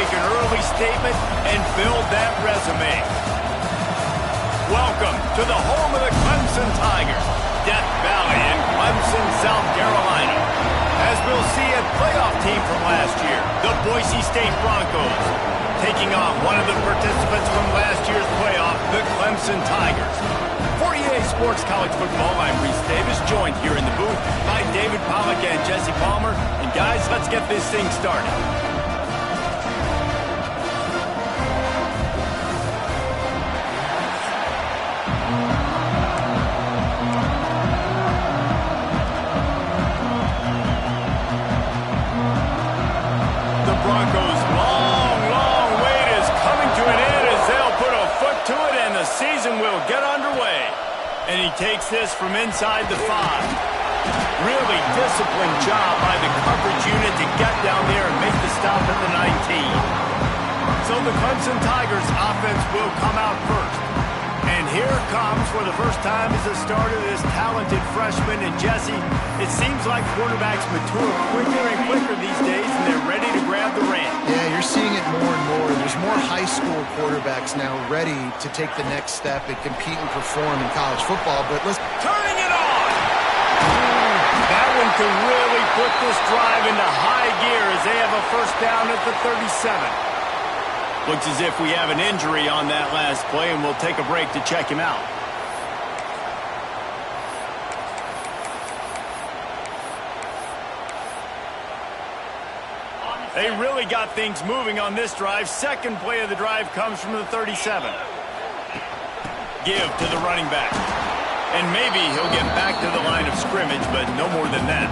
make an early statement and build that resume. Welcome to the home of the Clemson Tigers, Death Valley in Clemson, South Carolina. As we'll see, a playoff team from last year, the Boise State Broncos, taking on one of the participants from last year's playoff, the Clemson Tigers. For EA Sports College Football, I'm Reese Davis, joined here in the booth by David Pollack and Jesse Palmer. And guys, let's get this thing started. The Broncos' long wait is coming to an end as they'll put a foot to it and the season will get underway. And he takes this from inside the 5. Really disciplined job by the coverage unit to get down there and make the stop at the 19. So the Clemson Tigers offense will come out first. And here comes, for the first time as a starter, this talented freshman. And Jesse, it seems like quarterbacks mature quicker and quicker these days, and they're ready to grab the reins. Yeah, you're seeing it more and more. There's more high school quarterbacks now ready to take the next step and compete and perform in college football. But let's... Turning it on! That one can really put this drive into high gear as they have a first down at the 37. Looks as if we have an injury on that last play, and we'll take a break to check him out. They really got things moving on this drive. Second play of the drive comes from the 37. Give to the running back. And maybe he'll get back to the line of scrimmage, but no more than that.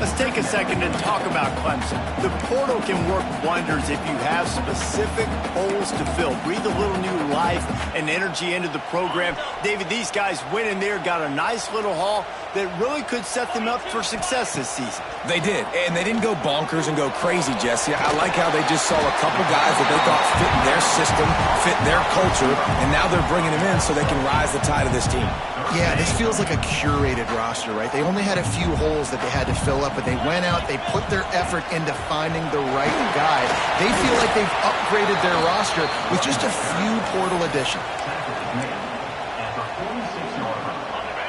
Let's take a second and talk about Clemson. The portal can work wonders if you have specific holes to fill. Breathe a little new life and energy into the program. David, these guys went in there, got a nice little haul that really could set them up for success this season. They did, and they didn't go bonkers and go crazy, Jesse. I like how they just saw a couple guys that they thought fit in their system, fit their culture, and now they're bringing them in so they can rise the tide of this team. Yeah, this feels like a curated roster, right? They only had a few holes that they had to fill up, but they went out, they put their effort into finding the right guy. They feel like they've upgraded their roster with just a few portal additions.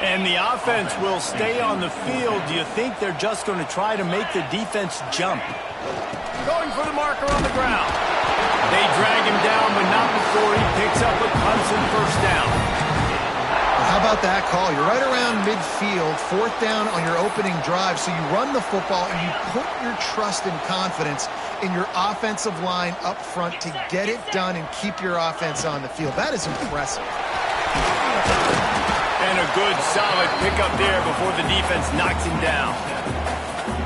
And the offense will stay on the field. Do you think they're just going to try to make the defense jump? Going for the marker on the ground. They drag him down, but not before he picks up a Clemson first down. How about that call? You're right around midfield, fourth down on your opening drive, so you run the football and you put your trust and confidence in your offensive line up front to get it done and keep your offense on the field. That is impressive. And a good, solid pickup there before the defense knocks him down.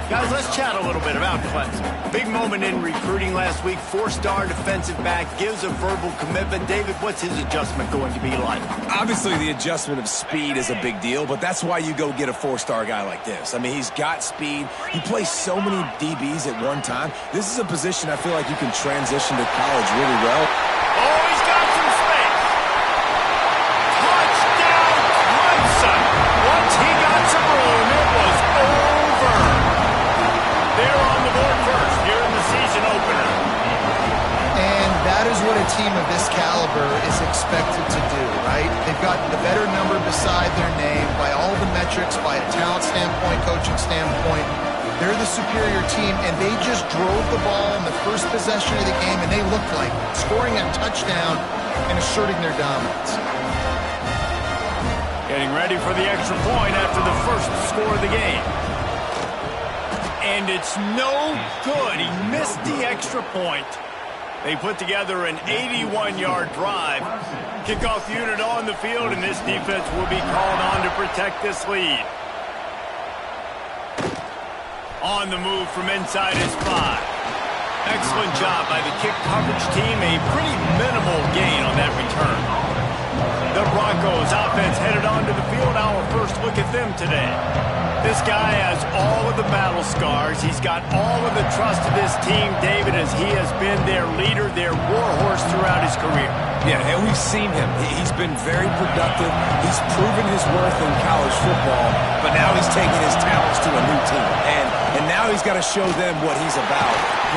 Guys, let's chat a little bit about Clemson. Big moment in recruiting last week. 4-star defensive back gives a verbal commitment. David, what's his adjustment going to be like? Obviously, the adjustment of speed is a big deal, but that's why you go get a 4-star guy like this. I mean, he's got speed. He plays so many DBs at one time. This is a position I feel like you can transition to college really well. Oh, he's got some space. Touchdown, Clemson. Once he got some room, it was over. They're on the board first here in the season opener. And that is what a team of this caliber is expected to do, right? They've got the better number beside their name by all the metrics, by a talent standpoint, coaching standpoint. They're the superior team, and they just drove the ball in the first possession of the game, and they looked like scoring a touchdown and asserting their dominance. Getting ready for the extra point after the first score of the game. And it's no good. He missed the extra point. They put together an 81-yard drive. Kickoff unit on the field, and this defense will be called on to protect this lead. On the move from inside his 5. Excellent job by the kick coverage team. A pretty minimal gain on that return. The Broncos offense headed onto the field. Our first look at them today. This guy has all of the battle scars. He's got all of the trust of this team, David, as he has been their leader, their warhorse throughout his career. Yeah, and we've seen him. He's been very productive. He's proven his worth in college football, but now he's taking his talents to a new team. And now he's got to show them what he's about.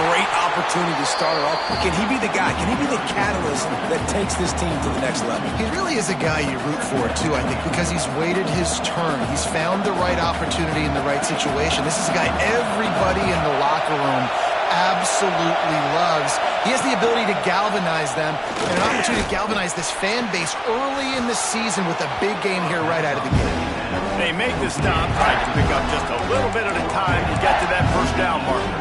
Great opportunity to start it off. Can he be the guy? Can he be the catalyst that takes this team to the next level? He really is a guy you root for, too, I think, because he's waited his turn. He's found the right opportunity in the right situation. This is a guy everybody in the locker room absolutely loves. He has the ability to galvanize them and an opportunity to galvanize this fan base early in the season with a big game here right out of the gate. They make the stop, trying to pick up just a little bit at a time to get to that first down marker.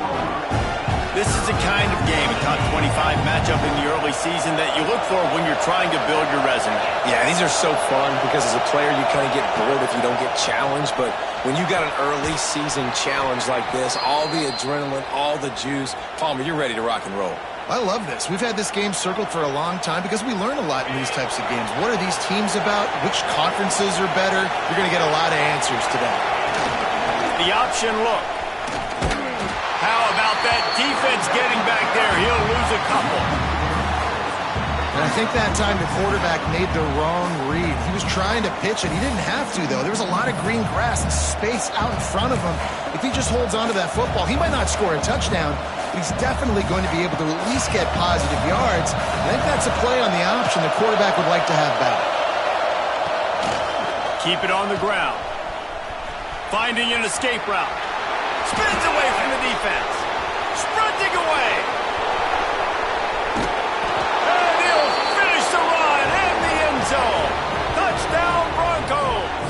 This is the kind of game, a top 25 matchup in the early season that you look for when you're trying to build your resume. Yeah, these are so fun because as a player you kind of get bored if you don't get challenged, but when you got an early season challenge like this, all the adrenaline, all the juice, Palmer, you're ready to rock and roll. I love this. We've had this game circled for a long time because we learn a lot in these types of games. What are these teams about? Which conferences are better? You're going to get a lot of answers today. The option look. How about that defense getting back there? He'll lose a couple. And I think that time the quarterback made the wrong read. He was trying to pitch it. He didn't have to, though. There was a lot of green grass and space out in front of him. If he just holds on to that football, he might not score a touchdown, but he's definitely going to be able to at least get positive yards. I think that's a play on the option the quarterback would like to have back. Keep it on the ground. Finding an escape route. Spins away from the defense. Sprinting away. And he'll finish the run in the end zone. Touchdown, Broncos.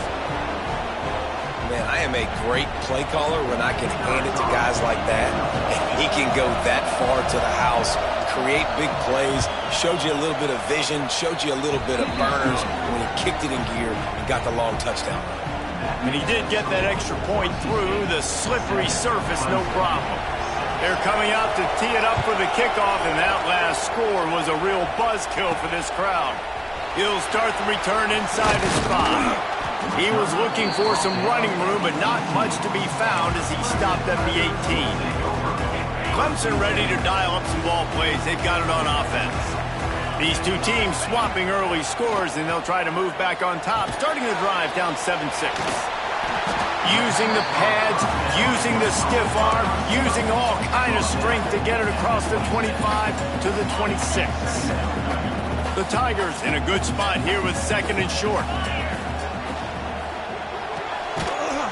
Man, I am a great play caller when I can hand it to guys like that. And he can go that far to the house, create big plays, showed you a little bit of vision, showed you a little bit of burners when he kicked it in gear and got the long touchdown. And he did get that extra point through the slippery surface, no problem. They're coming out to tee it up for the kickoff, and that last score was a real buzzkill for this crowd. He'll start the return inside his 5. He was looking for some running room, but not much to be found as he stopped at the 18. Clemson ready to dial up some ball plays. They've got it on offense. These two teams swapping early scores, and they'll try to move back on top, starting the drive down 7-6. Using the pads, using the stiff arm, using all kind of strength to get it across the 25 to the 26. The Tigers in a good spot here with second and short.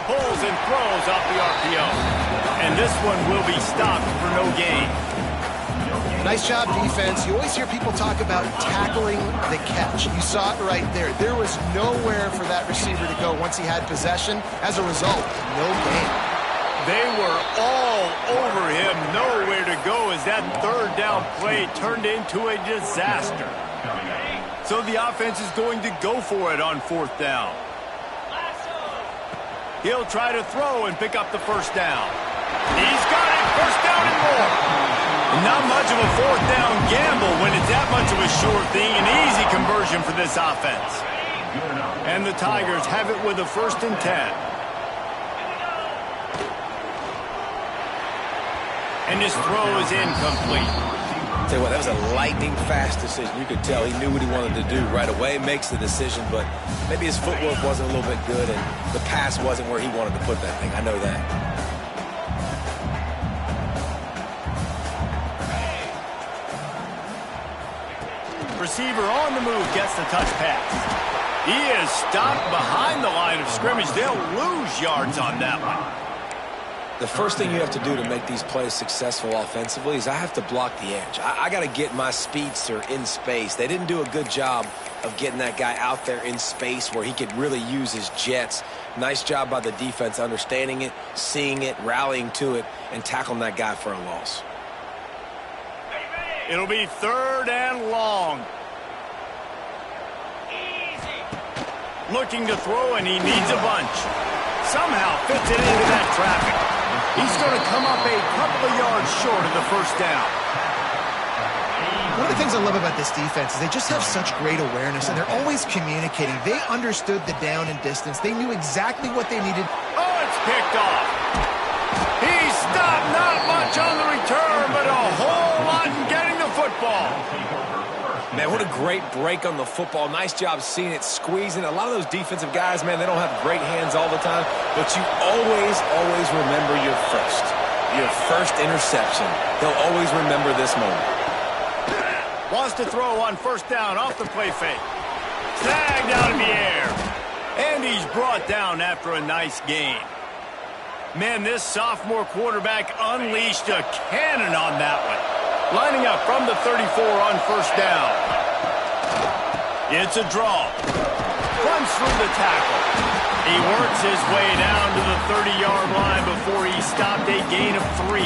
Pulls and throws off the RPO. And this one will be stopped for no gain. Nice job, defense. You always hear people talk about tackling the catch. You saw it right there. There was nowhere for that receiver to go once he had possession. As a result, no gain. They were all over him. Nowhere to go as that third down play turned into a disaster. So the offense is going to go for it on fourth down. He'll try to throw and pick up the first down. He's got it. First down and more. Not much of a fourth down gamble when it's that much of a sure thing. An easy conversion for this offense. And the Tigers have it with a 1st and 10. And this throw is incomplete. Tell you what, that was a lightning-fast decision. You could tell he knew what he wanted to do right away, makes the decision, but maybe his footwork wasn't a little bit good, and the pass wasn't where he wanted to put that thing. I know that. Receiver on the move gets the touch pass. He is stopped behind the line of scrimmage. They'll lose yards on that one. The first thing you have to do to make these plays successful offensively is I have to block the edge. I got to get my speedster in space. They didn't do a good job of getting that guy out there in space where he could really use his jets. Nice job by the defense understanding it, seeing it, rallying to it, and tackling that guy for a loss. It'll be 3rd and long. Looking to throw, and he needs a bunch. Somehow fits it into that traffic. He's going to come up a couple of yards short of the first down. One of the things I love about this defense is they just have such great awareness, and they're always communicating. They understood the down and distance. They knew exactly what they needed. Oh, it's picked off. He stopped, not much on the return, but a whole lot in getting the football. Man, what a great break on the football. Nice job seeing it, squeezing. A lot of those defensive guys, man, they don't have great hands all the time, but you always, always remember your first interception. They'll always remember this moment. Wants to throw on first down off the play fake. Snagged out in the air. And he's brought down after a nice gain. Man, this sophomore quarterback unleashed a cannon on that one. Lining up from the 34 on first down. It's a draw. Runs through the tackle. He works his way down to the 30-yard line before he stopped a gain of 3.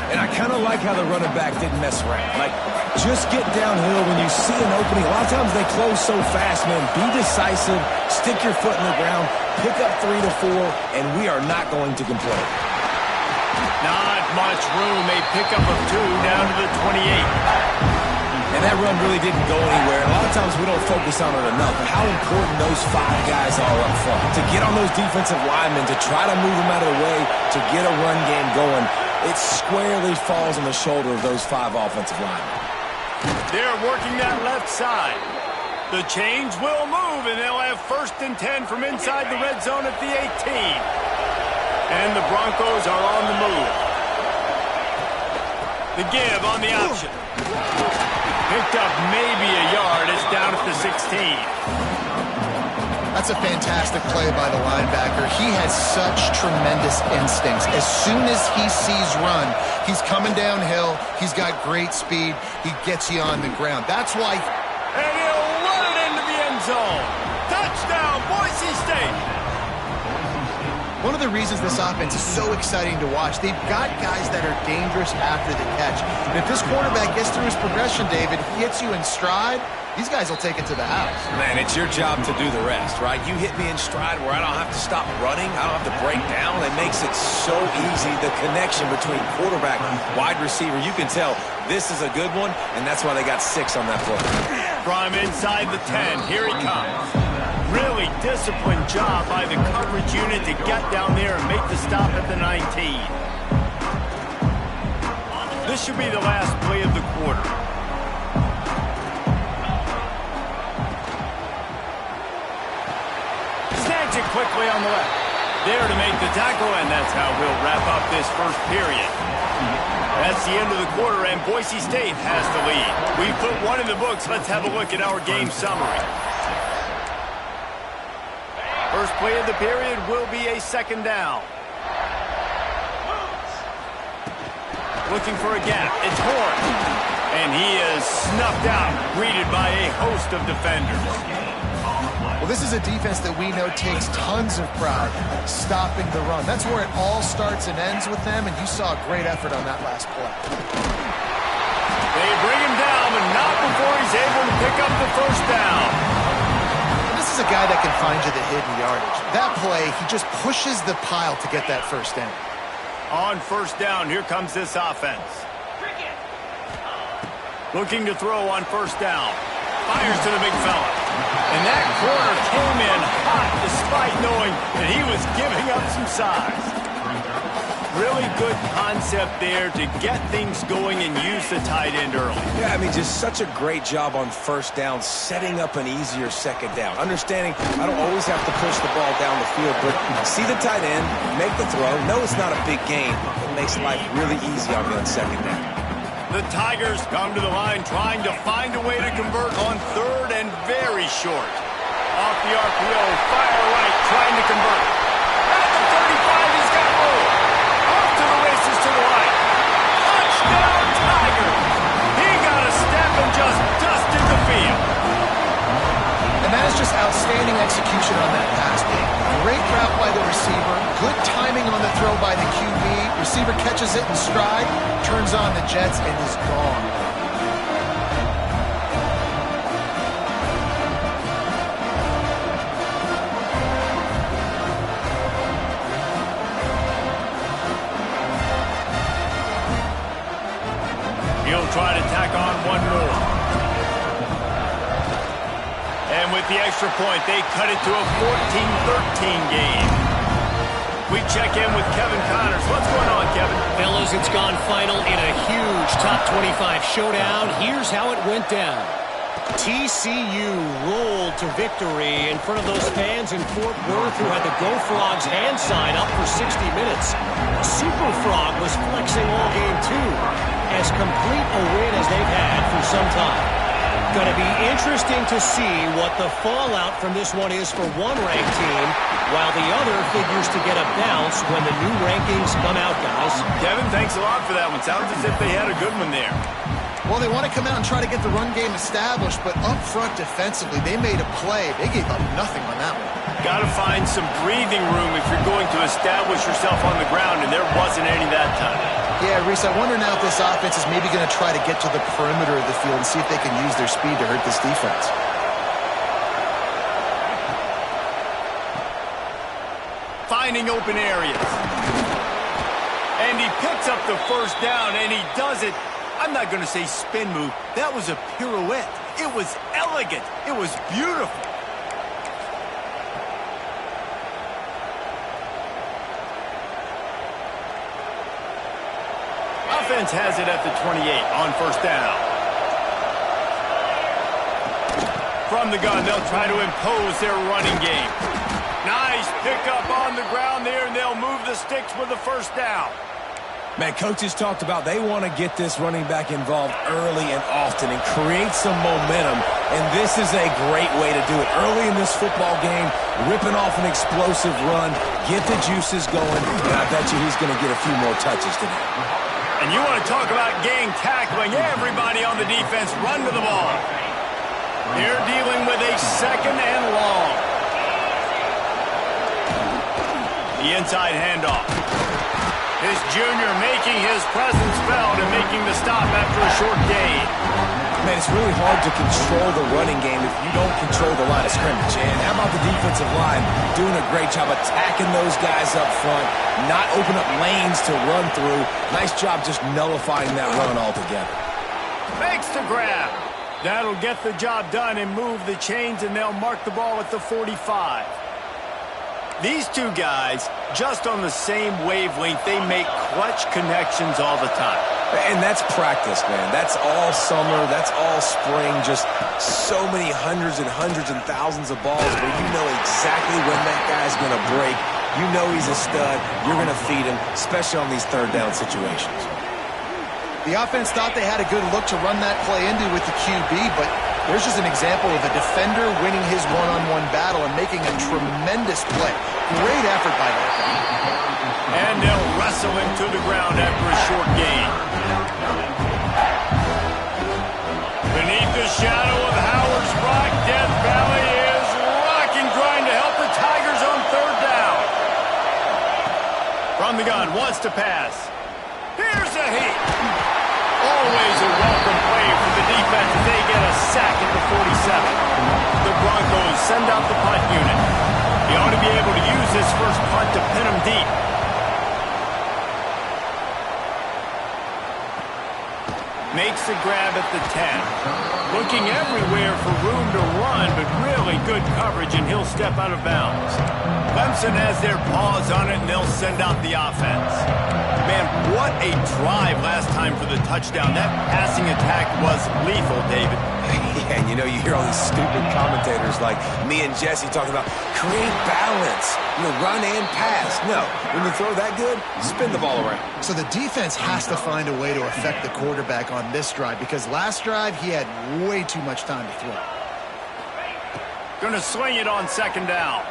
And I kind of like how the running back didn't mess around. Like, just get downhill when you see an opening. A lot of times they close so fast, man. Be decisive, stick your foot in the ground, pick up 3 to 4, and we are not going to complain. Not much room. A pickup of 2 down to the 28. And that run really didn't go anywhere. A lot of times we don't focus on it enough, but how important those 5 guys are up front. To get on those defensive linemen, to try to move them out of the way, to get a run game going, it squarely falls on the shoulder of those 5 offensive linemen. They're working that left side. The chains will move, and they'll have 1st and 10 from inside the red zone at the 18. And the Broncos are on the move. The give on the option. Picked up maybe a yard. It's down at the 16. That's a fantastic play by the linebacker. He has such tremendous instincts. As soon as he sees run, he's coming downhill. He's got great speed. He gets you on the ground. That's why. And he'll run it into the end zone. Touchdown, Boise State. One of the reasons this offense is so exciting to watch, they've got guys that are dangerous after the catch. And if this quarterback gets through his progression, David, hits you in stride, these guys will take it to the house. Man, it's your job to do the rest, right? You hit me in stride where I don't have to stop running. I don't have to break down. It makes it so easy, the connection between quarterback, wide receiver. You can tell this is a good one, and that's why they got 6 on that play. From inside the 10, here he comes. Really disciplined job by the coverage unit to get down there and make the stop at the 19. This should be the last play of the quarter. Snags it quickly on the left. There to make the tackle, and that's how we'll wrap up this first period. That's the end of the quarter, and Boise State has the lead. We've put 1 in the books. Let's have a look at our game summary. First play of the period will be a 2nd down. Looking for a gap. It's Horn. And he is snuffed out, greeted by a host of defenders. Well, this is a defense that we know takes tons of pride stopping the run. That's where it all starts and ends with them, and you saw a great effort on that last play. They bring him down, but not before he's able to pick up the first down. This is a guy that can find you the hidden yardage. That play, he just pushes the pile to get that first down. On first down, here comes this offense. Looking to throw on first down. Fires to the big fella. And that corner came in hot despite knowing that he was giving up some size. Really good concept there to get things going and use the tight end early. Yeah, I mean, just such a great job on first down, setting up an easier 2nd down. Understanding I don't always have to push the ball down the field, but see the tight end, make the throw. No, it's not a big gain. It makes life really easy on me on 2nd down. The Tigers come to the line trying to find a way to convert on 3rd and very short. Off the RPO, fire right, trying to convert. At the 35, he's got room. To the races to the right. Touchdown, Tigers! He got a step and just dusted the field. And that is just outstanding execution on that pass play. Great route by the receiver. Good timing on the throw by the QB. Receiver catches it in stride, turns on the jets, and is gone. He'll try to tack on 1 more. And with the extra point, they cut it to a 14-13 game. We check in with Kevin Connors. What's going on, Kevin? Fellas, it's gone final in a huge top 25 showdown. Here's how it went down. TCU rolled to victory in front of those fans in Fort Worth who had the Go Frogs hand sign up for 60 minutes. Super Frog was flexing all game too. As complete a win as they've had for some time. Going to be interesting to see what the fallout from this one is for one ranked team, while the other figures to get a bounce when the new rankings come out, guys. Kevin, thanks a lot for that one. Sounds as if they had a good one there. Well, they want to come out and try to get the run game established, but up front defensively, they made a play. They gave up nothing on that one. Got to find some breathing room if you're going to establish yourself on the ground, and there wasn't any that time. Yeah, Reese, I wonder now if this offense is maybe going to try to get to the perimeter of the field and see if they can use their speed to hurt this defense. Finding open areas. And he picks up the first down, and he does it. I'm not going to say spin move. That was a pirouette. It was elegant. It was beautiful. Offense has it at the 28 on first down. From the gun, they'll try to impose their running game. Nice pickup on the ground there, and they'll move the sticks with the first down. Man, coaches talked about they want to get this running back involved early and often and create some momentum, and this is a great way to do it. Early in this football game, ripping off an explosive run, get the juices going, and I bet you he's going to get a few more touches today. And you want to talk about gang tackling, everybody on the defense run to the ball. They're dealing with a second and long. The inside handoff. His junior making his presence felt and making the stop after a short gain. Man, it's really hard to control the running game if you don't control the line of scrimmage. And how about the defensive line doing a great job attacking those guys up front, not open up lanes to run through. Nice job just nullifying that run altogether. Makes the grab. That'll get the job done and move the chains, and they'll mark the ball at the 45. These two guys, just on the same wavelength, they make clutch connections all the time. And that's practice, man. That's all summer. That's all spring. Just so many hundreds and thousands of balls where you know exactly when that guy's going to break. You know he's a stud. You're going to feed him, especially on these third down situations. The offense thought they had a good look to run that play into with the QB, but there's just an example of a defender winning his one-on-one battle and making a tremendous play. Great effort by that guy. And they'll wrestle him to the ground after a short gain. Beneath the shadow of Howard's Rock, Death Valley is rocking, trying to help the Tigers on third down. From the gun, wants to pass. Here's a heat. Always a welcome play from the defense as they get a sack at the 47. The Broncos send out the punt unit. He ought to be able to use his first punt to pin him deep. Makes the grab at the 10. Looking everywhere for room to run, but really good coverage, and he'll step out of bounds. Clemson has their paws on it, and they'll send out the offense. Man, what a drive last time for the touchdown. That passing attack was lethal, David. Yeah, and you know, you hear all these stupid commentators like me and Jesse talking about create balance, run and pass. No, when you throw that good, spin the ball around. So the defense has to find a way to affect the quarterback on this drive, because last drive he had way too much time to throw. Gonna swing it on second down.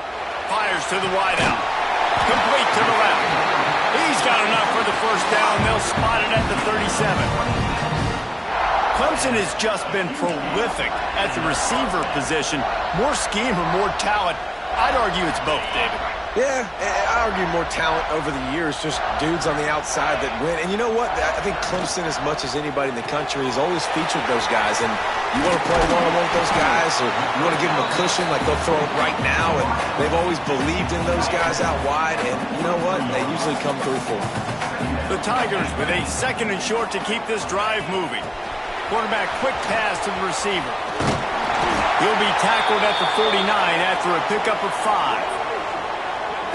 Fires to the wideout. Complete to the left. He's got enough for the first down. They'll spot it at the 37. Clemson has just been prolific at the receiver position. More scheme or more talent? I'd argue it's both, David. Yeah, I argue more talent over the years, just dudes on the outside that win. And you know what? I think Clemson, as much as anybody in the country, has always featured those guys. And you want to play one-on-one with those guys, or you want to give them a cushion like they'll throw it right now. And they've always believed in those guys out wide. And you know what? They usually come through for them. The Tigers with a second and short to keep this drive moving. Quarterback quick pass to the receiver. He'll be tackled at the 49 after a pickup of 5.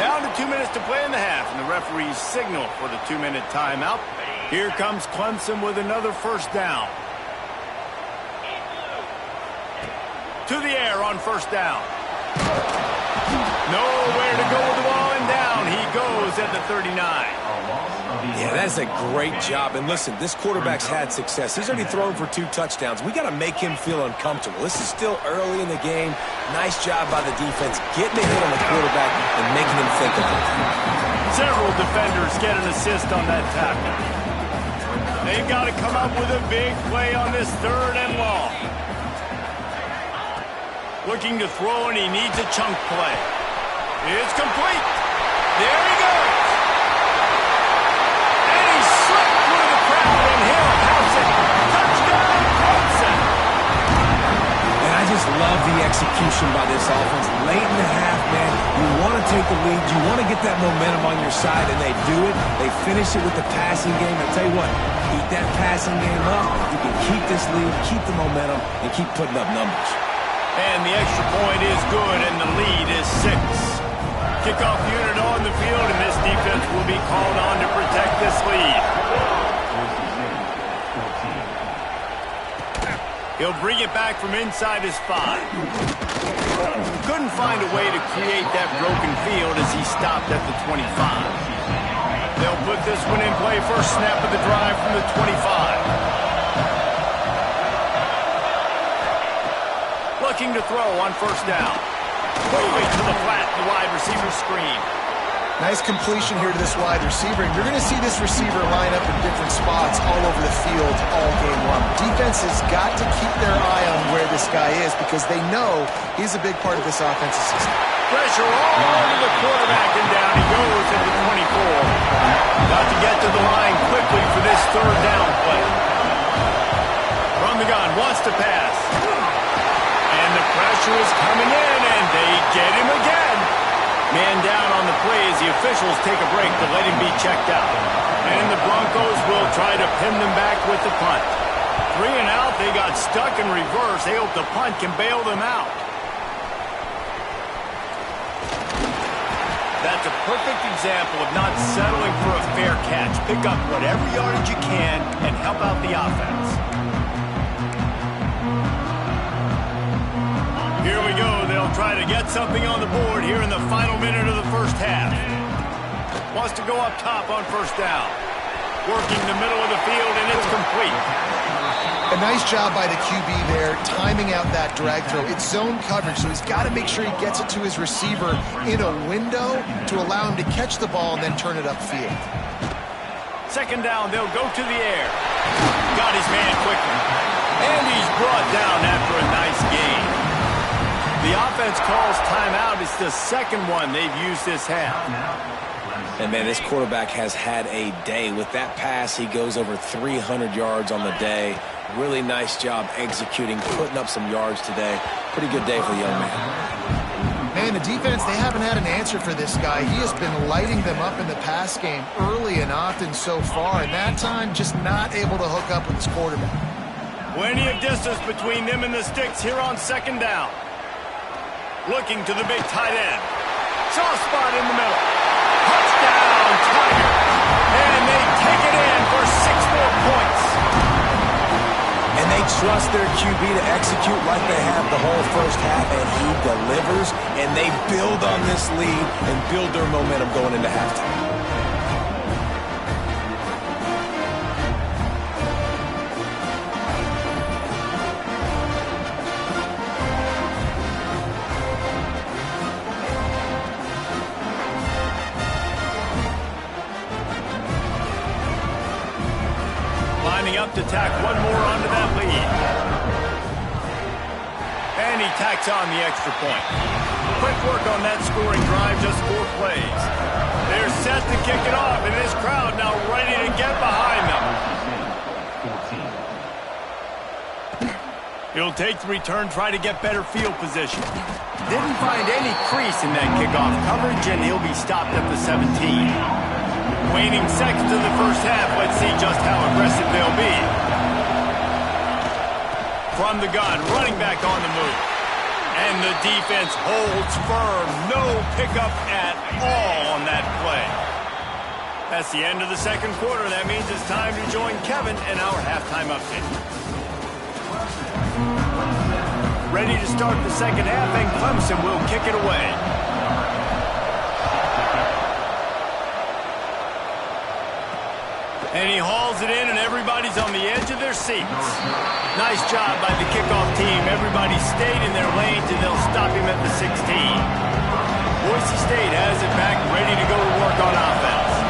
Down to 2 minutes to play in the half, and the referees signal for the 2-minute timeout. Here comes Clemson with another first down. To the air on first down. Nowhere to go with the ball, and down he goes at the 39. Yeah, that's a great job. And listen, this quarterback's had success. He's already thrown for 2 touchdowns. We got to make him feel uncomfortable. This is still early in the game. Nice job by the defense getting a hit on the quarterback and making him think of it. Several defenders get an assist on that tackle. They've got to come up with a big play on this 3rd and long. Looking to throw, and he needs a chunk play. It's complete. There he goes. And he slipped through the crowd, and he'll pass it. Touchdown, Clemson. And I just love the execution by this offense. Late in the half, man, you want to take the lead. You want to get that momentum on your side, and they do it. They finish it with the passing game. I tell you what, keep that passing game up. You can keep this lead, keep the momentum, and keep putting up numbers. And the extra point is good, and the lead is 6. Kickoff unit on the field, and this defense will be called on to protect this lead. He'll bring it back from inside his 5. Couldn't find a way to create that broken field as he stopped at the 25. They'll put this one in play first snap of the drive from the 25. Looking to throw on first down. Moving to the flat, the wide receiver screen. Nice completion here to this wide receiver. And you're going to see this receiver line up in different spots all over the field all game long. Defense has got to keep their eye on where this guy is because they know he's a big part of this offensive system. Pressure all over the quarterback, and down he goes at the 24. Got to get to the line quickly for this 3rd down play. From the gun, wants to pass. And the pressure is coming in, and they get him again. Man down on the play as the officials take a break to let him be checked out. And the Broncos will try to pin them back with the punt. 3 and out, they got stuck in reverse. They hope the punt can bail them out. That's a perfect example of not settling for a fair catch. Pick up whatever yardage you can and help out the offense. Here we go. They'll try to get something on the board here in the final minute of the first half. Wants to go up top on first down. Working the middle of the field, and it's complete. A nice job by the QB there, timing out that drag throw. It's zone coverage, so he's got to make sure he gets it to his receiver in a window to allow him to catch the ball and then turn it upfield. Second down, they'll go to the air. Got his man quickly. And he's brought down after a nice gain. The offense calls timeout. It's the second one they've used this half. And, man, this quarterback has had a day. With that pass, he goes over 300 yards on the day. Really nice job executing, putting up some yards today. Pretty good day for the young man. Man, the defense, they haven't had an answer for this guy. He has been lighting them up in the pass game early and often so far, and that time just not able to hook up with his quarterback. Plenty of distance between them and the sticks here on second down. Looking to the big tight end. Soft spot in the middle. Touchdown, Tiger. And they take it in for 6 more points. And they trust their QB to execute like they have the whole first half, and he delivers, and they build on this lead and build their momentum going into halftime. Up to tack one more onto that lead. And he tacks on the extra point. Quick work on that scoring drive, just 4 plays. They're set to kick it off, and this crowd now ready to get behind them. He'll take the return, try to get better field position. Didn't find any crease in that kickoff coverage, and he'll be stopped at the 17. Waning seconds in the first half. Let's see just how aggressive they'll be. From the gun, running back on the move. And the defense holds firm. No pickup at all on that play. That's the end of the second quarter. That means it's time to join Kevin in our halftime update. Ready to start the second half, and Clemson will kick it away. And he hauls it in, and everybody's on the edge of their seats. Nice job by the kickoff team. Everybody stayed in their lanes, and they'll stop him at the 16. Boise State has it back, ready to go to work on offense.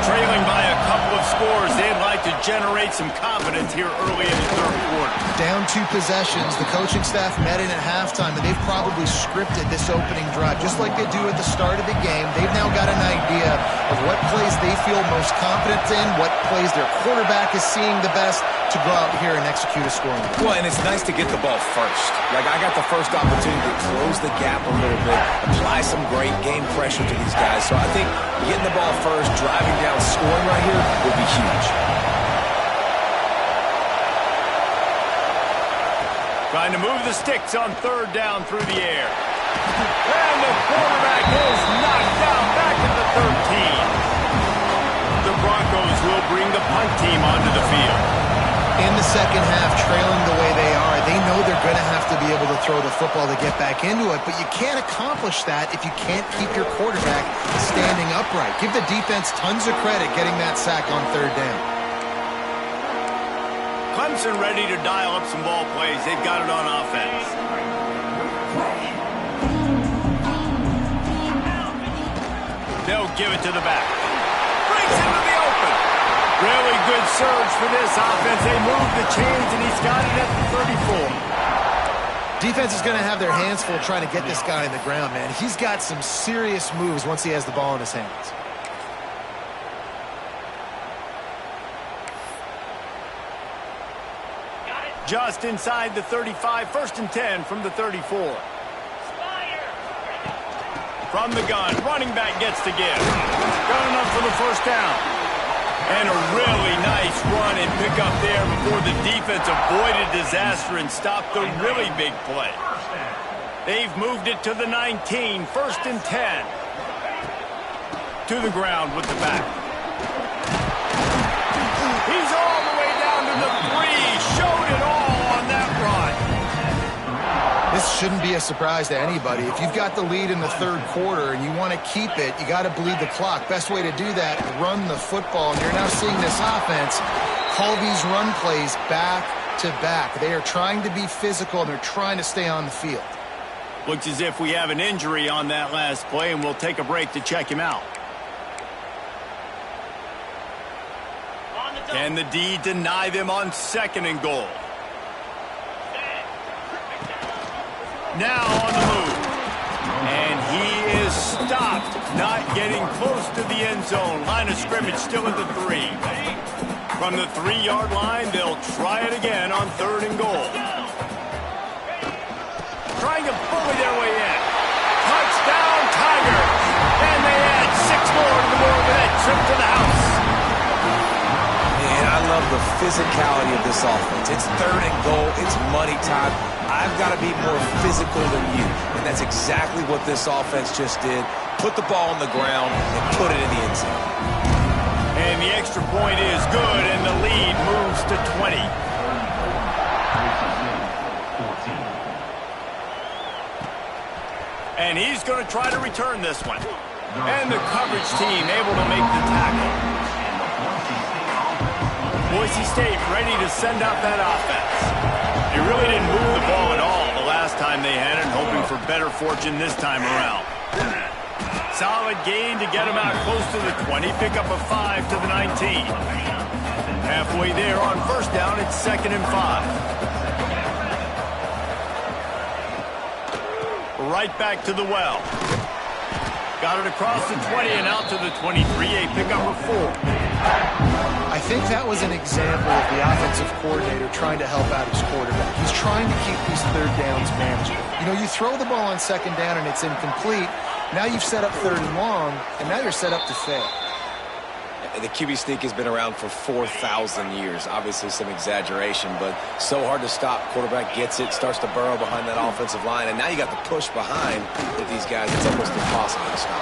Trailing by a couple of scores, they'd like to generate some confidence here early in the third quarter. Down 2 possessions, the coaching staff met in at halftime, and they've probably scripted this opening drive, just like they do at the start of the game. They've now got an idea of what plays they feel most confident in, what plays their quarterback is seeing the best to go out here and execute a scoring drive. Well, and it's nice to get the ball first. Like, I got the first opportunity to close the gap a little bit, apply some great game pressure to these guys. So I think getting the ball first, driving down, scoring right here would be huge. Trying to move the sticks on third down through the air. And the quarterback is knocked down back at the 13. The Broncos will bring the punt team onto the field. In the second half, trailing the way they are, they know they're going to have to be able to throw the football to get back into it, but you can't accomplish that if you can't keep your quarterback standing upright. Give the defense tons of credit getting that sack on third down. Clemson ready to dial up some ball plays. They've got it on offense. They'll give it to the back. Breaks into the open. Really good surge for this offense. They move the chains, and he's got it at the 34. Defense is going to have their hands full trying to get this guy in the ground, man. He's got some serious moves once he has the ball in his hands. Just inside the 35, 1st and 10 from the 34. From the gun, running back gets to give. Got enough for the first down. And a really nice run and pick up there before the defense avoided disaster and stopped the really big play. They've moved it to the 19, 1st and 10. To the ground with the back. He's all the way down to the 3. Showed it all on that run. This shouldn't be a surprise to anybody. If you've got the lead in the third quarter and you want to keep it, you got to bleed the clock. Best way to do that, run the football. And you're now seeing this offense call these run plays back to back. They are trying to be physical, and they're trying to stay on the field. Looks as if we have an injury on that last play, and we'll take a break to check him out. Can the D deny them on 2nd and goal? Now on the move. And he is stopped, not getting close to the end zone. Line of scrimmage still at the 3. From the 3-yard line, they'll try it again on 3rd and goal. Trying to bully their way in. Touchdown, Tigers! And they add 6 more to the board with that trip to the house. And I love the physicality of this offense. It's 3rd and goal. It's money time. I've got to be more physical than you. And that's exactly what this offense just did. Put the ball on the ground and put it in the end zone. And the extra point is good, and the lead moves to 20. And he's going to try to return this one. And the coverage team able to make the tackle. Boise State ready to send out that offense. They really didn't move the ball at all the last time they had it, hoping for better fortune this time around. Solid gain to get them out close to the 20. Pick up a 5 to the 19. Halfway there on 1st down, it's 2nd and 5. Right back to the well. Got it across the 20 and out to the 23. A pickup of 4. I think that was an example of the offensive coordinator trying to help out his quarterback. He's trying to keep these 3rd downs manageable. You know, you throw the ball on 2nd down and it's incomplete. Now you've set up 3rd and long, and now you're set up to fail. The QB sneak has been around for 4,000 years. Obviously some exaggeration, but so hard to stop. Quarterback gets it, starts to burrow behind that offensive line, and now you got the push behind with these guys. It's almost impossible to stop.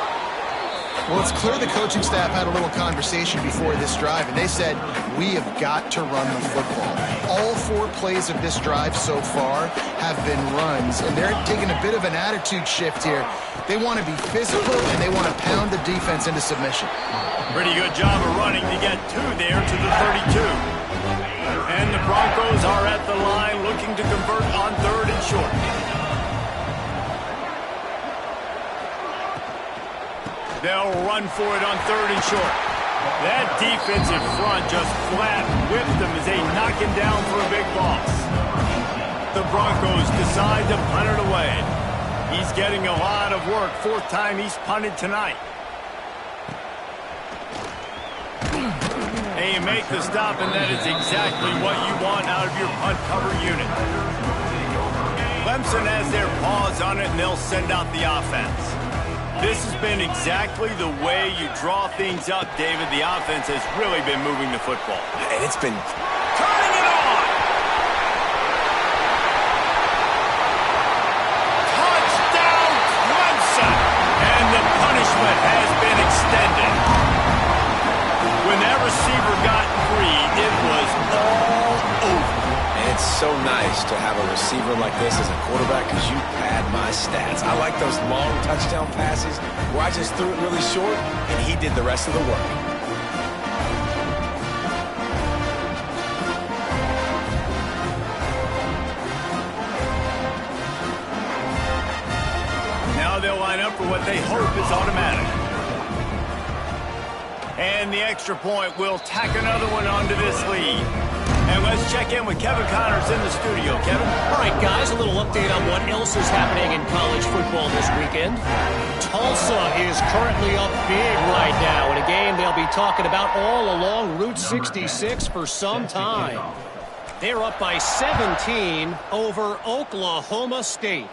Well, it's clear the coaching staff had a little conversation before this drive, and they said, we have got to run the football. All 4 plays of this drive so far have been runs, and they're taking a bit of an attitude shift here. They want to be physical, and they want to pound the defense into submission. Pretty good job of running to get 2 there to the 32. And the Broncos are at the line looking to convert on 3rd and short. They'll run for it on 3rd and short. That defensive front just flat whipped them as they knock him down for a big loss. The Broncos decide to punt it away. He's getting a lot of work. 4th time he's punted tonight. And you make the stop, and that is exactly what you want out of your punt cover unit. Clemson has their paws on it, and they'll send out the offense. This has been exactly the way you draw things up, David. The offense has really been moving the football. And it's been turning it on. Touchdown, Clemson. And the punishment has been extended. When that receiver got free, it was all over. And it's so nice to have a receiver like this as a quarterback because you pad my stats. I like those long touchdown passes where I just threw it really short and he did the rest of the work. Now they'll line up for what they hope is automatic. And the extra point will tack another one onto this lead. And let's check in with Kevin Connors in the studio. Kevin? All right, guys, a little update on what else is happening in college football this weekend. Tulsa is currently up big right now in a game they'll be talking about all along Route 66 for some time. They're up by 17 over Oklahoma State.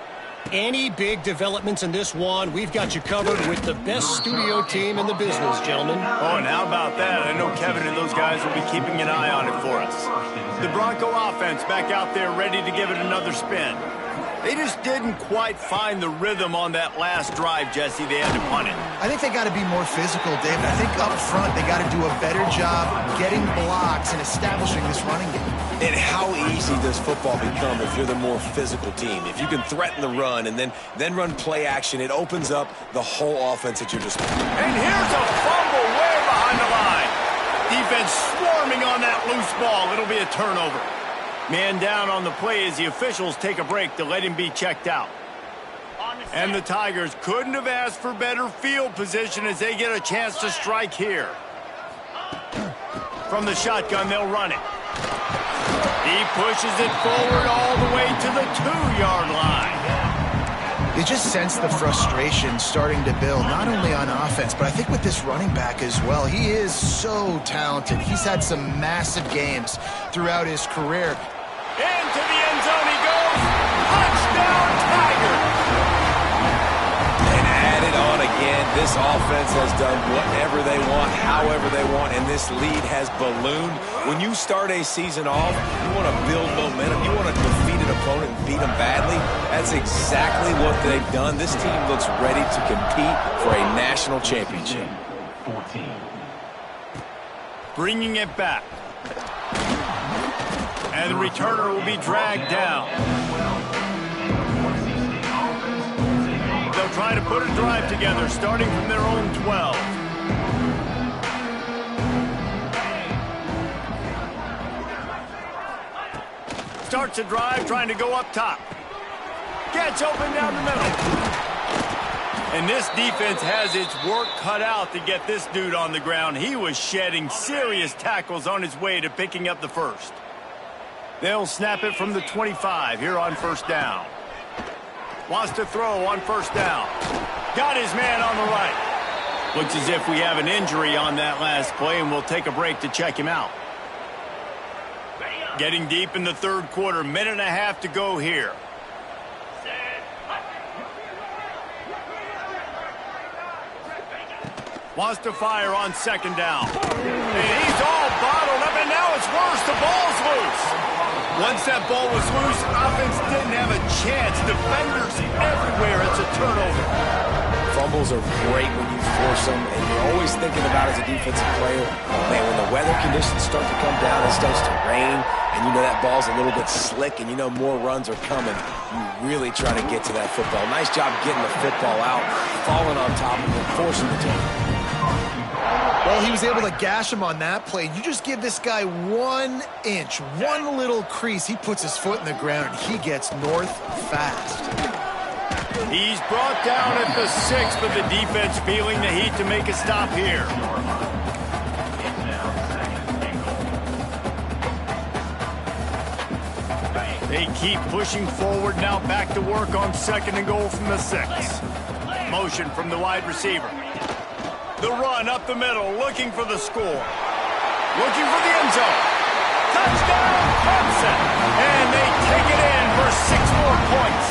Any big developments in this one, we've got you covered with the best studio team in the business, gentlemen. Oh, and how about that? I know Kevin and those guys will be keeping an eye on it for us. The Bronco offense back out there ready to give it another spin. They just didn't quite find the rhythm on that last drive, Jesse. They had to punt it. I think they got to be more physical, David. I think up front they got to do a better job getting blocks and establishing this running game. And how easy does football become if you're the more physical team? If you can threaten the run and then run play action, it opens up the whole offense at your disposal. And here's a fumble way behind the line. Defense swarming on that loose ball. It'll be a turnover. Man down on the play as the officials take a break to let him be checked out. And the Tigers couldn't have asked for better field position as they get a chance to strike here. From the shotgun, they'll run it. He pushes it forward all the way to the 2-yard line. You just sense the frustration starting to build, not only on offense, but I think with this running back as well. He is so talented. He's had some massive games throughout his career. Into the end zone he goes. Touchdown, Tiger. And add it on again. This offense has done whatever they want, however they want, and this lead has ballooned. When you start a season off, you want to build momentum. You want to defeat an opponent and beat them badly. That's exactly what they've done. This team looks ready to compete for a national championship. 14. Bringing it back. And the returner will be dragged down. They'll try to put a drive together, starting from their own 12. Starts a drive, trying to go up top. Gets open down the middle. And this defense has its work cut out to get this dude on the ground. He was shedding serious tackles on his way to picking up the first. They'll snap it from the 25 here on first down. Wants to throw on first down. Got his man on the right. Looks as if we have an injury on that last play, and we'll take a break to check him out. Getting deep in the third quarter, minute and a half to go here. Wants to fire on second down. And he's all bottled up, and now it's worse. The ball's loose. Once that ball was loose, offense didn't have a chance. Defenders everywhere. It's a turnover. Fumbles are great when you force them, and you're always thinking about as a defensive player, man, when the weather conditions start to come down, it starts to rain, and you know that ball's a little bit slick, and you know more runs are coming, you really try to get to that football. Nice job getting the football out, falling on top of it, forcing the turnover. Well, he was able to gash him on that play. You just give this guy 1 inch, one little crease. He puts his foot in the ground, and he gets north fast. He's brought down at the 6, but the defense feeling the heat to make a stop here. They keep pushing forward now, back to work on 2nd and goal from the 6. Motion from the wide receiver. The run up the middle, looking for the score. Looking for the end zone. Touchdown, Clemson! And they take it in for 6 more points.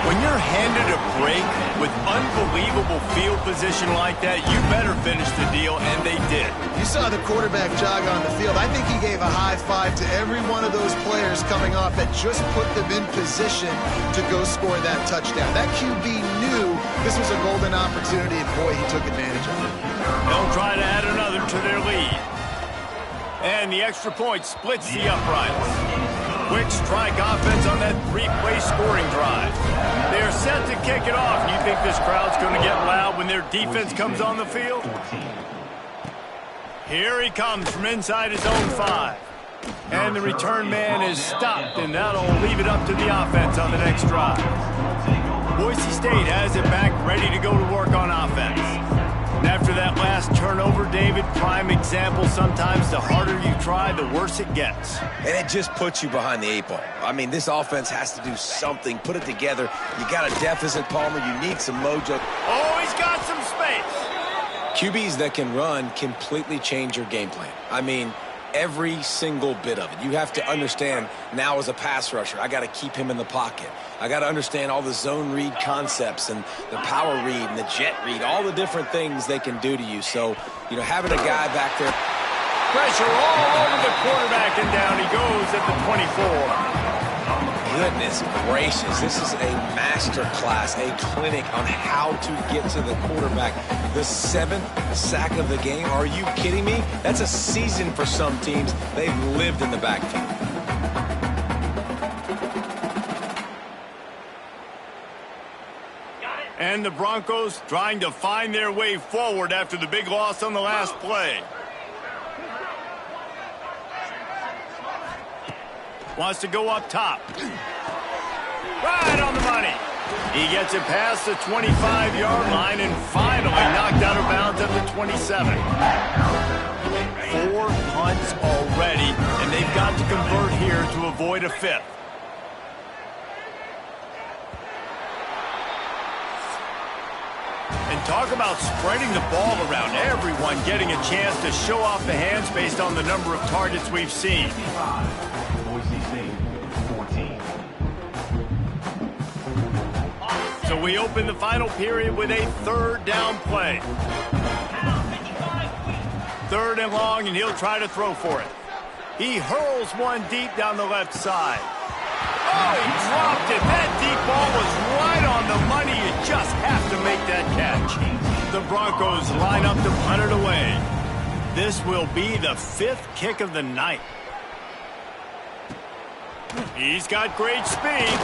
When you're handed a break with unbelievable field position like that, you better finish the deal, and they did. You saw the quarterback jog on the field. I think he gave a high five to every one of those players coming off that just put them in position to go score that touchdown. That QB knew this was a golden opportunity, and boy, he took advantage of it. They'll try to add another to their lead. And the extra point splits the uprights. Quick strike offense on that 3-play scoring drive. They're set to kick it off. You think this crowd's going to get loud when their defense comes on the field? Here he comes from inside his own 5. And the return man is stopped, and that'll leave it up to the offense on the next drive. Boise State has it back, ready to go to work on offense. And after that last turnover, David, prime example, sometimes the harder you try, the worse it gets. And it just puts you behind the 8 ball. I mean, this offense has to do something, put it together. You got a deficit, Palmer. You need some mojo. Oh, he's got some space. QBs that can run completely change your game plan. I mean, every single bit of it. You have to understand now as a pass rusher, I got to keep him in the pocket. I got to understand all the zone read concepts and the power read and the jet read, all the different things they can do to you. So, you know, having a guy back there. Pressure all over the quarterback, and down he goes at the 24. Goodness gracious, this is a master class, a clinic on how to get to the quarterback. The 7th sack of the game, are you kidding me? That's a season for some teams. They've lived in the backfield. And the Broncos trying to find their way forward after the big loss on the last play. Wants to go up top. Right on the money. He gets it past the 25-yard line and finally knocked out of bounds at the 27. 4 punts already, and they've got to convert here to avoid a 5th. And talk about spreading the ball around. Everyone getting a chance to show off the hands based on the number of targets we've seen. So we open the final period with a 3rd down play. 3rd and long, and he'll try to throw for it. He hurls one deep down the left side. Oh, he dropped it. That deep ball was right on the money. You just have to make that catch. The Broncos line up to punt it away. This will be the 5th kick of the night. He's got great speed.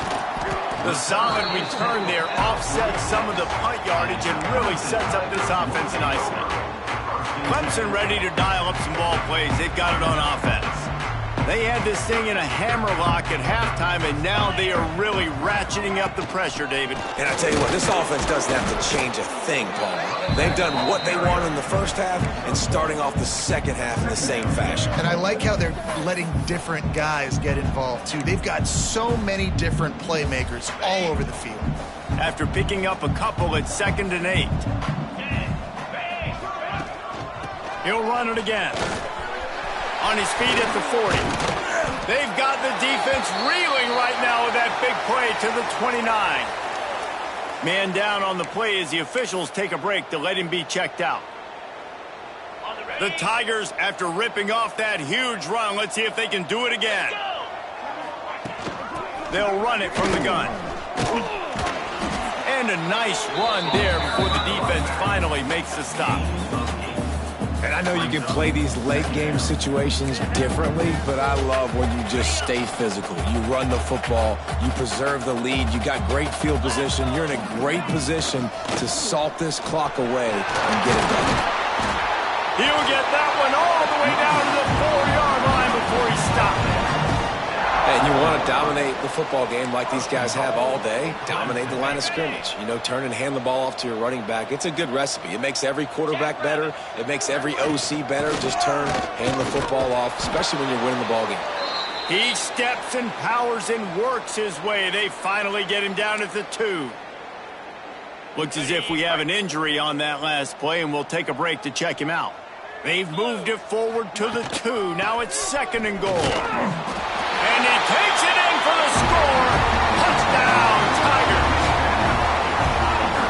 The solid return there offsets some of the punt yardage and really sets up this offense nicely. Clemson ready to dial up some ball plays. They've got it on offense. They had this thing in a hammerlock at halftime, and now they are really ratcheting up the pressure, David. And I tell you what, this offense doesn't have to change a thing, Paul. They've done what they wanted in the first half and starting off the second half in the same fashion. And I like how they're letting different guys get involved, too. They've got so many different playmakers all over the field. After picking up a couple at 2nd and 8. He'll run it again. On his feet at the 40. They've got the defense reeling right now with that big play to the 29. Man down on the play as the officials take a break to let him be checked out. The Tigers, after ripping off that huge run, let's see if they can do it again. They'll run it from the gun. And a nice run there before the defense finally makes the stop. And I know you can play these late game situations differently, but I love when you just stay physical. You run the football, you preserve the lead, you got great field position, you're in a great position to salt this clock away and get it done. He'll get that one all the way down to the 4-yard line before he stopped. And you want to dominate the football game like these guys have all day. Dominate the line of scrimmage. You know, turn and hand the ball off to your running back. It's a good recipe. It makes every quarterback better. It makes every OC better. Just turn, hand the football off, especially when you're winning the ball game. He steps and powers and works his way. They finally get him down at the 2. Looks as if we have an injury on that last play, and we'll take a break to check him out. They've moved it forward to the 2. Now it's 2nd and goal. And he takes it in for the score. Touchdown, Tigers.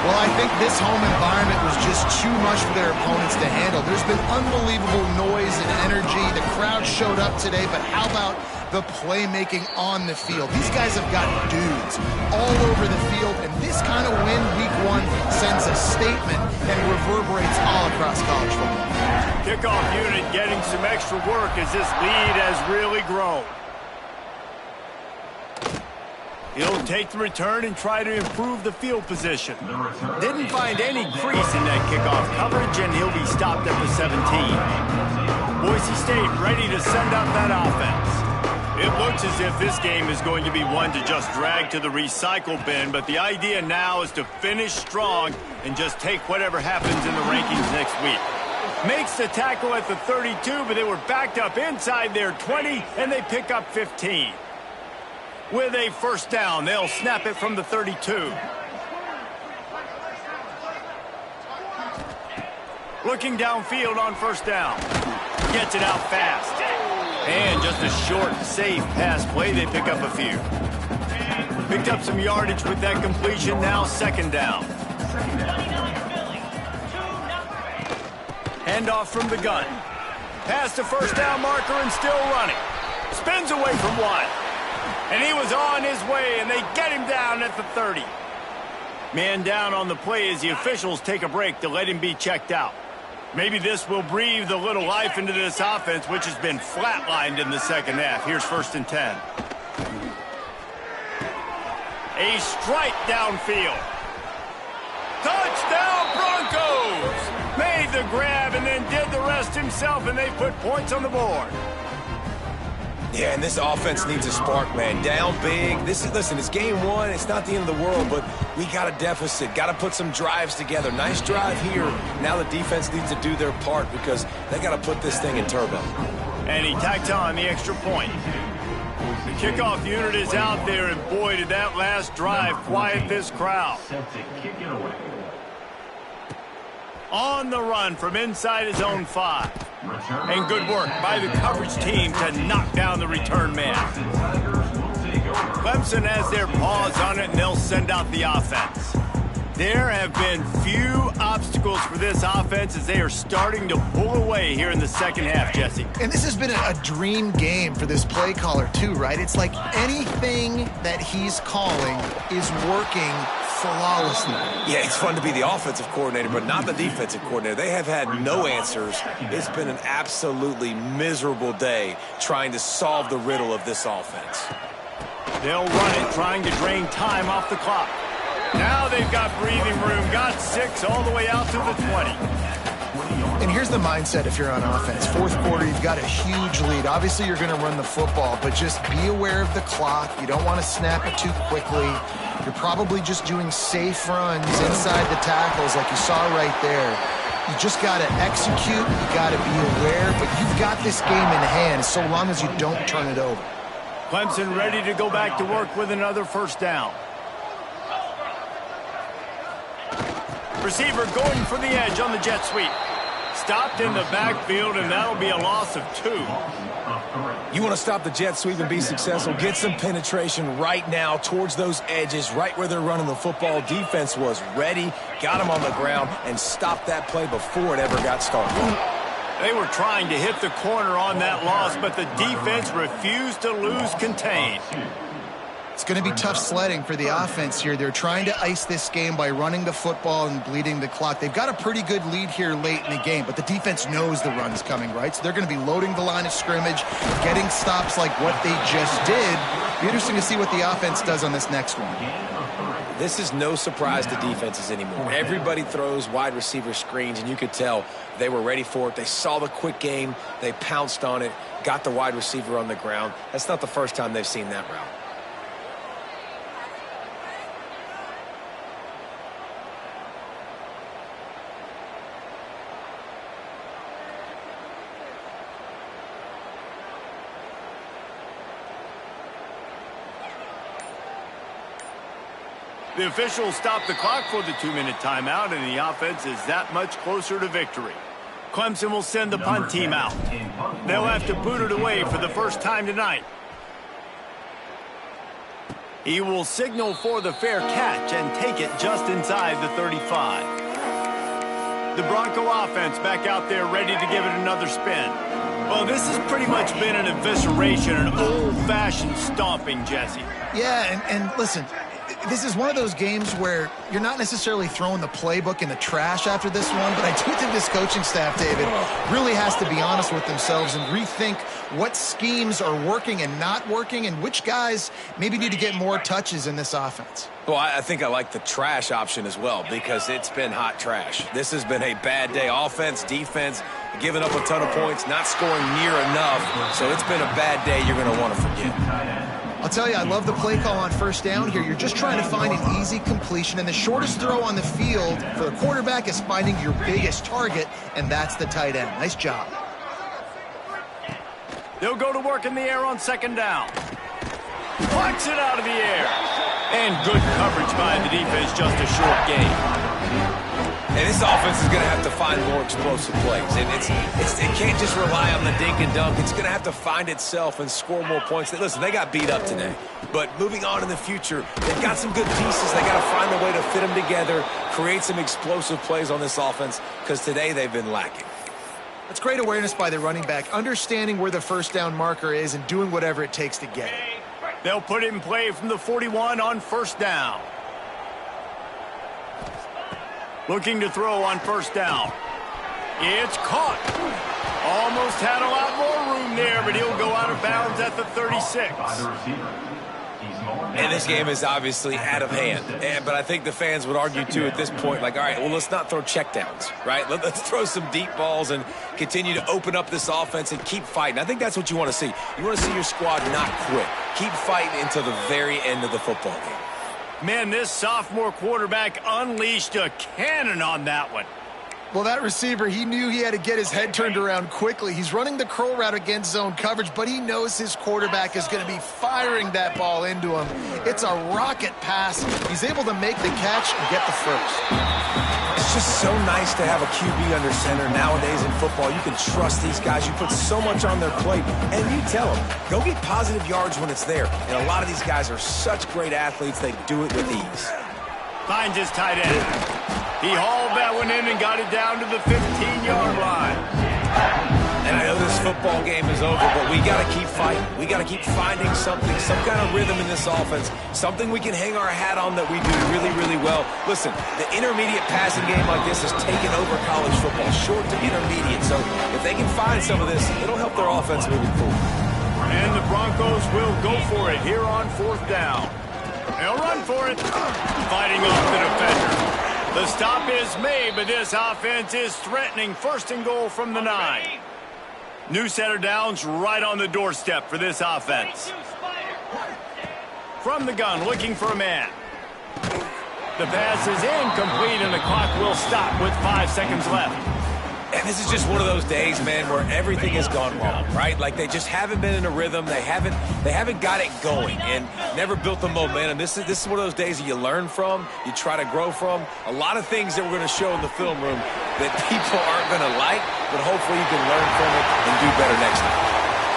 Well, I think this home environment was just too much for their opponents to handle. There's been unbelievable noise and energy. The crowd showed up today, but how about the playmaking on the field? These guys have got dudes all over the field, and this kind of win week 1 sends a statement and reverberates all across college football. Kickoff unit getting some extra work as this lead has really grown. He'll take the return and try to improve the field position. Didn't find any crease in that kickoff coverage, and he'll be stopped at the 17. Boise State ready to send out that offense. It looks as if this game is going to be one to just drag to the recycle bin, but the idea now is to finish strong and just take whatever happens in the rankings next week. Makes the tackle at the 32, but they were backed up inside their 20, and they pick up 15. With a first down, they'll snap it from the 32. Looking downfield on first down. Gets it out fast. And just a short, safe pass play. They pick up a few. Picked up some yardage with that completion. Now 2nd down. Handoff from the gun. Past the first down marker and still running. Spins away from one. And he was on his way, and they get him down at the 30. Man down on the play as the officials take a break to let him be checked out. Maybe this will breathe a little life into this offense, which has been flatlined in the second half. Here's 1st and 10. A strike downfield. Touchdown, Broncos! Made the grab and then did the rest himself, and they put points on the board. Yeah, and this offense needs a spark, man. Down big. Listen, it's game 1. It's not the end of the world, but we got a deficit. Got to put some drives together. Nice drive here. Now the defense needs to do their part because they got to put this thing in turbo. And he tacked on the extra point. The kickoff unit is out there, and boy, did that last drive quiet this crowd. On the run from inside his own 5. And good work by the coverage team to knock down the return man. Clemson has their paws on it, and they'll send out the offense. There have been few obstacles for this offense as they are starting to pull away here in the second half, Jesse. And this has been a dream game for this play caller, too, right? It's like anything that he's calling is working flawlessly. Yeah, it's fun to be the offensive coordinator, but not the defensive coordinator. They have had no answers. It's been an absolutely miserable day trying to solve the riddle of this offense. They'll run it, trying to drain time off the clock. Now they've got breathing room, got 6 all the way out to the 20. And here's the mindset if you're on offense. 4th quarter, you've got a huge lead. Obviously, you're going to run the football, but just be aware of the clock. You don't want to snap it too quickly. You're probably just doing safe runs inside the tackles like you saw right there. You just got to execute. You got to be aware, but you've got this game in hand so long as you don't turn it over. Clemson ready to go back to work with another first down. Receiver going for the edge on the jet sweep. Stopped in the backfield, and that'll be a loss of 2. You want to stop the jet sweep and be successful, get some penetration right now towards those edges, right where they're running the football. Defense was ready, got them on the ground, and stopped that play before it ever got started. They were trying to hit the corner on that loss, but the defense refused to lose contain. It's going to be tough sledding for the offense here. They're trying to ice this game by running the football and bleeding the clock. They've got a pretty good lead here late in the game, but the defense knows the run's coming, right? So they're going to be loading the line of scrimmage, getting stops like what they just did. Be interesting to see what the offense does on this next one. This is no surprise to defenses anymore. Everybody throws wide receiver screens, and you could tell they were ready for it. They saw the quick game. They pounced on it, got the wide receiver on the ground. That's not the first time they've seen that route. The officials stop the clock for the 2-minute timeout, and the offense is that much closer to victory. Clemson will send the punt team out. They'll have to boot it away for the first time tonight. He will signal for the fair catch and take it just inside the 35. The Bronco offense back out there ready to give it another spin. Well, this has pretty much been an evisceration, an old-fashioned stomping, Jesse. Yeah, and listen, this is one of those games where you're not necessarily throwing the playbook in the trash after this one, but I do think this coaching staff, David, really has to be honest with themselves and rethink what schemes are working and not working and which guys maybe need to get more touches in this offense. Well, I think I like the trash option as well because it's been hot trash. This has been a bad day. Offense, defense, giving up a ton of points, not scoring near enough. So it's been a bad day you're going to want to forget. I'll tell you, I love the play call on first down here. You're just trying to find an easy completion, and the shortest throw on the field for the quarterback is finding your biggest target, and that's the tight end. Nice job. They'll go to work in the air on second down. Plucks it out of the air. And good coverage by the defense, just a short gain. And this offense is going to have to find more explosive plays. And it can't just rely on the dink and dunk. It's going to have to find itself and score more points. Listen, they got beat up today. But moving on in the future, they've got some good pieces. They got to find a way to fit them together, create some explosive plays on this offense, because today they've been lacking. That's great awareness by the running back, understanding where the first down marker is and doing whatever it takes to get it. They'll put it in play from the 41 on first down. Looking to throw on first down. It's caught. Almost had a lot more room there, but he'll go out of bounds at the 36. And this game is obviously out of hand. But I think the fans would argue, too, at this point, like, all right, well, let's not throw checkdowns, right? Let's throw some deep balls and continue to open up this offense and keep fighting. I think that's what you want to see. You want to see your squad not quit. Keep fighting until the very end of the football game. Man, this sophomore quarterback unleashed a cannon on that one. Well, that receiver, he knew he had to get his head turned around quickly. He's running the curl route against zone coverage, but he knows his quarterback is going to be firing that ball into him. It's a rocket pass. He's able to make the catch and get the first. It's just so nice to have a QB under center nowadays in football. You can trust these guys. You put so much on their plate, and you tell them, go get positive yards when it's there. And a lot of these guys are such great athletes, they do it with ease. Finds his tight end. He hauled that one in and got it down to the 15-yard line. And I know this football game is over, but we got to keep fighting. We got to keep finding something, some kind of rhythm in this offense, something we can hang our hat on that we do really, really well. Listen, the intermediate passing game like this has taken over college football, short to intermediate. So if they can find some of this, it'll help their offense moving forward. And the Broncos will go for it here on fourth down. They'll run for it. Fighting off the defender. The stop is made, but this offense is threatening first and goal from the 9. New set of downs right on the doorstep for this offense. From the gun, looking for a man. The pass is incomplete, and the clock will stop with 5 seconds left. And this is just one of those days, man, where everything has gone wrong, right? Like they just haven't been in a rhythm. They haven't got it going and never built the momentum. This is one of those days that you learn from, you try to grow from. A lot of things that we're going to show in the film room that people aren't going to like, but hopefully you can learn from it and do better next time.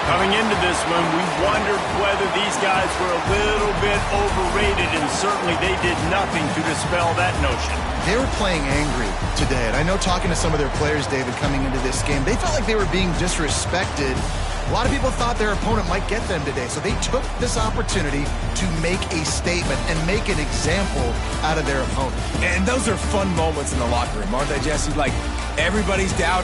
Coming into this one, we wondered whether these guys were a little bit overrated, and certainly they did nothing to dispel that notion. They were playing angry today, and I know talking to some of their players, David, coming into this game, they felt like they were being disrespected A lot of people thought their opponent might get them today, so they took this opportunity to make a statement and make an example out of their opponent. And those are fun moments in the locker room, aren't they, Jesse? Like, everybody's down.